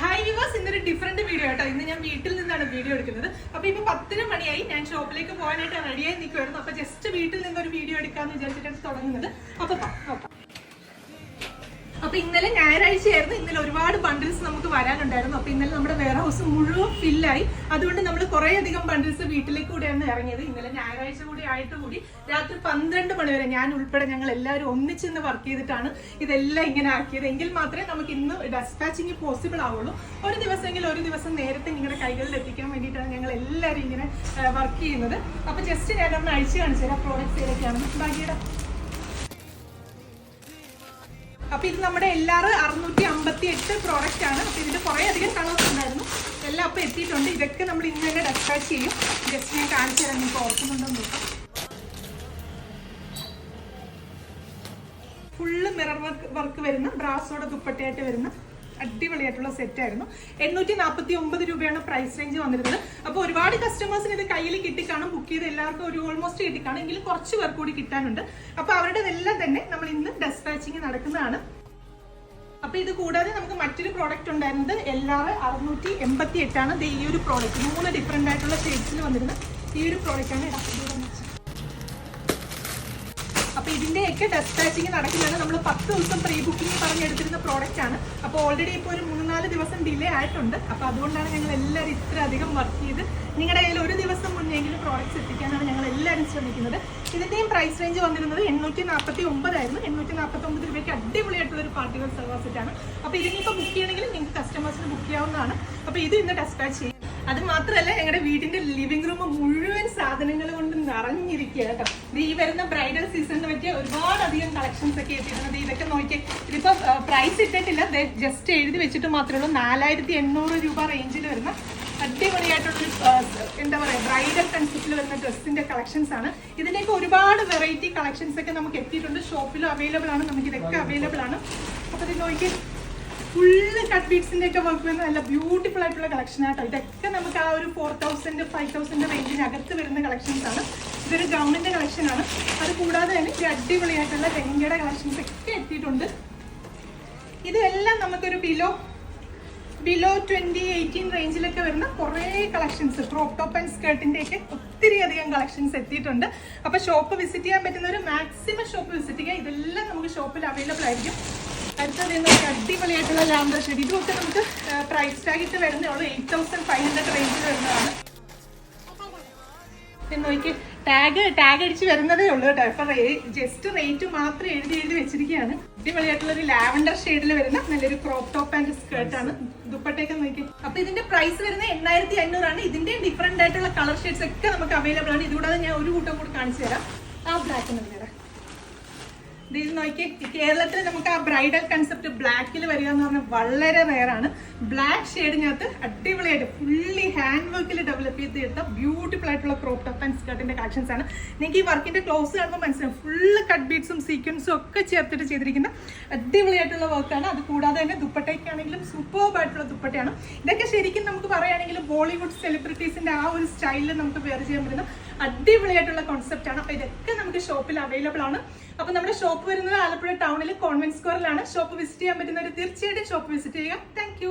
Hi വിവാസ്, ഇന്നൊരു different video കേട്ടോ. ഇന്ന് ഞാൻ വീട്ടിൽ നിന്നാണ് വീഡിയോ എടുക്കുന്നത്. അപ്പൊ ഇപ്പൊ 10 മണിയായി, ഞാൻ ഷോപ്പിലേക്ക് പോകാനായിട്ട് റെഡിയായി നിൽക്കുമായിരുന്നു. അപ്പൊ ജസ്റ്റ് വീട്ടിൽ നിന്നൊരു വീഡിയോ എടുക്കാന്ന് വിചാരിച്ചിട്ടാണ് തുടങ്ങുന്നത്. അപ്പൊ ഇന്നലെ ഞായറാഴ്ചയായിരുന്നു. ഇന്നലെ ഒരുപാട് ബണ്ടിൽസ് നമുക്ക് വരാനുണ്ടായിരുന്നു. അപ്പൊ ഇന്നലെ നമ്മുടെ വെയർ ഹൗസ് മുഴുവൻ ഫില്ലായി. അതുകൊണ്ട് നമ്മൾ കുറെ അധികം ബണ്ടിൽസ് വീട്ടിലേക്ക് കൂടെയാണ് ഇറങ്ങിയത്. ഇന്നലെ ഞായറാഴ്ച കൂടി ആയിട്ട് കൂടി രാത്രി 12 മണി വരെ ഞാൻ ഉൾപ്പെടെ ഞങ്ങൾ എല്ലാവരും ഒന്നിച്ചിന്ന് വർക്ക് ചെയ്തിട്ടാണ് ഇതെല്ലാം ഇങ്ങനെ ആക്കിയത്. എങ്കിൽ മാത്രമേ നമുക്ക് ഇന്ന് ഡെസ്പാച്ചിങ് പോസിബിൾ ആവുള്ളൂ. ഒരു ദിവസം നേരത്തെ നിങ്ങളുടെ കൈകളിൽ എത്തിക്കാൻ വേണ്ടിയിട്ടാണ് ഞങ്ങൾ എല്ലാവരും ഇങ്ങനെ വർക്ക് ചെയ്യുന്നത്. അപ്പൊ ജസ്റ്റ് ഞാനൊന്ന് അഴിച്ചു കാണിച്ചു തരാം പ്രോഡക്റ്റ്സ് ഏതൊക്കെയാണെന്ന്. ബാക്കിയുടെ അപ്പൊ ഇത് നമ്മുടെ എല്ലാവരും 658 പ്രോഡക്റ്റ് ആണ്. അപ്പൊ ഇതിന്റെ കുറെ അധികം കളേഴ്സ് ഉണ്ടായിരുന്നു. എല്ലാം അപ്പൊ എത്തിയിട്ടുണ്ട്. ഇതൊക്കെ നമ്മൾ ഇന്ന് തന്നെ ഡെസ്പാച്ച് ചെയ്യും. ജസ്റ്റ് ഞാൻ കാണിച്ചു തരാം, നിങ്ങൾക്ക് ഓർക്കുന്നുണ്ടോ നോക്കാം. ഫുള്ള് മിറർ വർക്ക് വരുന്ന ബ്രാസോടെ ദുപ്പട്ടയായിട്ട് വരുന്ന അടിപൊളിയായിട്ടുള്ള സെറ്റ് ആയിരുന്നു. 849 രൂപയാണ് പ്രൈസ് റേഞ്ച് വന്നിരുന്നത്. അപ്പോൾ ഒരുപാട് കസ്റ്റമേഴ്സിന് ഇത് കയ്യിൽ കിട്ടിക്കാണും. ബുക്ക് ചെയ്ത് എല്ലാവർക്കും ഒരു ഓൾമോസ്റ്റ് കിട്ടിക്കാണും. എങ്കിലും കുറച്ച് പേർ കൂടി കിട്ടാനുണ്ട്. അപ്പൊ അവരുടെതെല്ലാം തന്നെ നമ്മൾ ഇന്ന് ഡെസ്പാച്ചിങ് നടക്കുന്നതാണ്. അപ്പൊ ഇത് കൂടാതെ നമുക്ക് മറ്റൊരു പ്രോഡക്റ്റ് ഉണ്ടായിരുന്നത് എല്ലാവരും 688 ആണ്. ഈ ഒരു പ്രോഡക്റ്റ് 3 ഡിഫറെന്റ് ആയിട്ടുള്ള ഷെയ്ഡ്സിൽ വന്നിരുന്ന ഈ ഒരു പ്രോഡക്റ്റ് ആണ് അപ്പൊ ഇതിന്റെയൊക്കെ ഡെസ്പാച്ചിങ് നടക്കുന്നതാണ്. നമ്മൾ 10 ദിവസം പ്രീ ബുക്കിംഗ് പറഞ്ഞെടുത്തിരുന്ന പ്രോഡക്റ്റ് ആണ്. അപ്പോൾ ഓൾറെഡി ഇപ്പോൾ ഒരു 3-4 ദിവസം ഡിലേ ആയിട്ടുണ്ട്. അപ്പൊ അതുകൊണ്ടാണ് ഞങ്ങൾ എല്ലാവരും ഇത്ര അധികം വർക്ക് ചെയ്ത് നിങ്ങളുടെ കയ്യിൽ ഒരു ദിവസം മുന്നെങ്കിലും പ്രോഡക്റ്റ്സ് എത്തിക്കാനാണ് ഞങ്ങൾ എല്ലാവരും ശ്രമിക്കുന്നത്. ഇതിന്റെയും പ്രൈസ് റേഞ്ച് വന്നിരുന്നത് 849 ആയിരുന്നു. 849 രൂപയ്ക്ക് അടിപൊളിയായിട്ടുള്ള ഒരു പാർട്ടി വെയർ സൽവാർ സെറ്റ് ആണ്. അപ്പൊ ഇതിനിപ്പോൾ ബുക്ക് ചെയ്യണമെങ്കിൽ നിങ്ങൾക്ക് കസ്റ്റമേഴ്സിന് ബുക്ക് ചെയ്യാവുന്നതാണ്. അപ്പൊ ഇത് ഇന്ന് ഡെസ്പാച്ച് ചെയ്യും. അത് മാത്രമല്ല, ഞങ്ങളുടെ വീടിന്റെ ലിവിംഗ് റൂം മുഴുവൻ സാധനങ്ങൾ കൊണ്ട് നിറഞ്ഞിരിക്കുക കേട്ടോ. ഈ വരുന്ന ബ്രൈഡൽ സീസണിന് പറ്റിയ ഒരുപാട് അധികം കളക്ഷൻസ് ഒക്കെ എത്തിയിരുന്നത്. ഇതൊക്കെ നോക്കിയാൽ ഇതിപ്പോ പ്രൈസ് ഇട്ടിട്ടില്ല, ജസ്റ്റ് എഴുതി വെച്ചിട്ട് മാത്രമേ ഉള്ളൂ. 4800 രൂപ റേഞ്ചിൽ വരുന്ന അടിപൊളിയായിട്ടുള്ളൊരു എന്താ പറയുക ബ്രൈഡൽ കൺസെപ്റ്റിൽ വരുന്ന ഡ്രസ്സിന്റെ കളക്ഷൻസ് ആണ്. ഇതിന്റെയൊക്കെ ഒരുപാട് വെറൈറ്റി കളക്ഷൻസ് ഒക്കെ നമുക്ക് എത്തിയിട്ടുണ്ട്. ഷോപ്പിലും അവൈലബിൾ ആണ്, നമുക്ക് ഇതൊക്കെ അവൈലബിൾ ആണ്. അപ്പൊ ഇത് നോക്കി ഫുള്ള് കട്ട് ബീഡ്സിന്റെ ഒക്കെ വർക്ക് വരുന്ന നല്ല ബ്യൂട്ടിഫുൾ ആയിട്ടുള്ള കളക്ഷൻ ആട്ടോ. ഇതൊക്കെ നമുക്ക് ആ ഒരു 4000-5000 റേഞ്ചിനകത്ത് വരുന്ന കളക്ഷൻസ് ആണ്. ഇതൊരു ഗൗണിന്റെ കളക്ഷൻ ആണ്. അത് കൂടാതെ തന്നെ ഈ അടിപൊളിയായിട്ടുള്ള ലെഹങ്കയുടെ കളക്ഷൻസ് ഒക്കെ എത്തിയിട്ടുണ്ട്. ഇതെല്ലാം നമുക്കൊരു ബിലോ 2018 റേഞ്ചിലൊക്കെ വരുന്ന കുറേ കളക്ഷൻസ്, ക്രോപ്പ് ടോപ്പ് ആൻഡ് സ്കേർട്ടിന്റെ ഒക്കെ ഒത്തിരി അധികം കളക്ഷൻസ് എത്തിയിട്ടുണ്ട്. അപ്പൊ ഷോപ്പ് വിസിറ്റ് ചെയ്യാൻ പറ്റുന്ന ഒരു മാക്സിമം ഷോപ്പ് വിസിറ്റ് ചെയ്യുക. ഇതെല്ലാം നമുക്ക് ഷോപ്പിൽ അവൈലബിൾ ആയിരിക്കും. അടുത്തത് അടിപൊളിയായിട്ടുള്ള ലാംബർ ഷെയ്ഡ്, ഇതൊക്കെ നമുക്ക് പ്രൈസ് ടാഗ് ഇട്ട് വരുന്നേ ഉള്ളൂ. 8500 റേഞ്ചിൽ വരുന്നതാണ്. നോക്കി ടാഗ് അടിച്ച് വരുന്നതേ ഉള്ളൂ കേട്ടോ. അപ്പൊ ജസ്റ്റ് റേറ്റ് മാത്രം എഴുതി വെച്ചിരിക്കുകയാണ്. അടിപൊളിയായിട്ടുള്ള ഒരു ലാവൻഡർ ഷെയ്ഡിൽ വരുന്ന നല്ലൊരു ക്രോപ്പ് ടോപ്പ് ആൻഡ് സ്കേർട്ട് ആണ്. ദുപ്പട്ടയൊക്കെ നോക്കി. അപ്പൊ ഇതിന്റെ പ്രൈസ് വരുന്നത് 8500 ആണ്. ഇതിന്റെ ഡിഫറെന്റ് ആയിട്ടുള്ള കളർ ഷെയ്ഡ്സ് ഒക്കെ നമുക്ക് അവൈലബിൾ ആണ്. ഇതുകൂടാതെ ഞാൻ ഒരു കൂട്ടം കൂടി കാണിച്ചു തരാം. ആ ബ്ലാക്ക് എന്ന് പറഞ്ഞാൽ ഇത് നോക്കി, കേരളത്തിൽ നമുക്ക് ആ ബ്രൈഡൽ കൺസെപ്റ്റ് ബ്ലാക്കിൽ വരിക എന്ന് പറഞ്ഞാൽ വളരെ റെയർ ആണ്. ബ്ലാക്ക് ഷെയ്ഡിനകത്ത് അടിപൊളിയായിട്ട് ഫുള്ളി ഹാൻഡ് വർക്കിൽ ഡെവലപ്പ് ചെയ്തെടുത്ത ബ്യൂട്ടിഫുൾ ആയിട്ടുള്ള ക്രോപ്പ് ടോപ്പ് ആൻഡ് സ്കേർട്ടിന്റെ കളക്ഷൻസ് ആണ്. നിങ്ങൾക്ക് ഈ വർക്കിന്റെ ക്ലോസ് കാണുമ്പോൾ മനസ്സിലാവും ഫുള്ള് കട്ട് ബീഡ്സും സീക്വൻസും ഒക്കെ ചേർത്തിട്ട് ചെയ്തിരിക്കുന്ന അടിപൊളിയായിട്ടുള്ള വർക്കാണ്. അത് കൂടാതെ തന്നെ ദുപ്പട്ടയ്ക്കാണെങ്കിലും സൂപ്പർബ് ആയിട്ടുള്ള ദുപ്പട്ടയാണ്. ഇതൊക്കെ ശരിക്കും നമുക്ക് പറയുകയാണെങ്കിൽ ബോളിവുഡ് സെലിബ്രിറ്റീസിന്റെ ആ ഒരു സ്റ്റൈലിൽ നമുക്ക് വെയർ ചെയ്യാൻ പറ്റുന്ന അടിപൊളിയായിട്ടുള്ള കോൺസെപ്റ്റ് ആണ്. അപ്പൊ ഇതൊക്കെ നമുക്ക് ഷോപ്പിൽ അവൈലബിൾ ആണ്. അപ്പൊ നമ്മുടെ ഷോപ്പ് വരുന്നത് ആലപ്പുഴ ടൗണിൽ കോൺവെന്റ് സ്ക്വയറിലാണ്. ഷോപ്പ് വിസിറ്റ് ചെയ്യാൻ പറ്റുന്നവർ തീർച്ചയായിട്ടും ഷോപ്പ് വിസിറ്റ് ചെയ്യുക. താങ്ക്